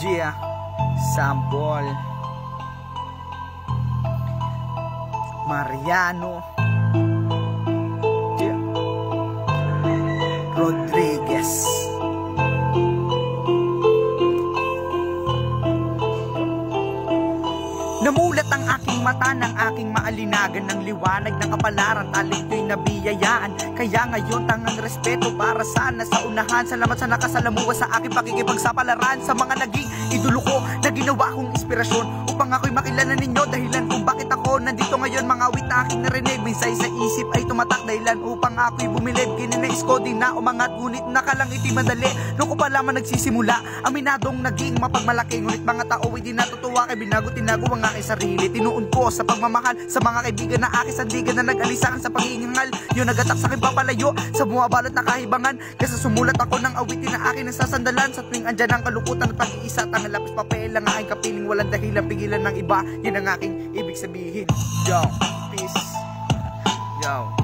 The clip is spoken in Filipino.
Gia Sambol Mariano Gia Rodriguez. Namulat ang aking mata ng aking maalinagan ng liwanag ng kapalaran, talito'y nabiyayaan. Kaya ngayon tangang respeto para sana sa unahan. Salamat sa nakasalamuha sa aking pakikipagsapalaran, sa mga naging idolo ko na ginawa kong inspirasyon upang ako'y makilala ninyo. Dahilan kung bakit ako nandito ngayon, mga awit na aking narinig, minsay sa isip ay tumatak. Dahilan upang ako'y bumilib, kininais ko din na umangat, ngunit nakalang iti madali. Noong ko pa lamang nagsisimula, aminadong naging mapagmalaki. Ngunit mga tao ay di natutuwa, kay binago-tinago ang aking sarili. Tinuon ko sa pagmamahal sa mga kaibigan na aking sandigan na nag-alisakan sa paghingal. Yun nagatak sa aking papalayo sa bumabalot na kahibangan. Kasi sumulat ako ng awitin na aking nasasandalan. Sa tuwing andyan ang kalungkutan at pag-iisa, tangang lapis papel ang aking kapiling, walang dahilan pigilan ng iba. Yun ang aking ibig sabihin. Yo, peace. Yo.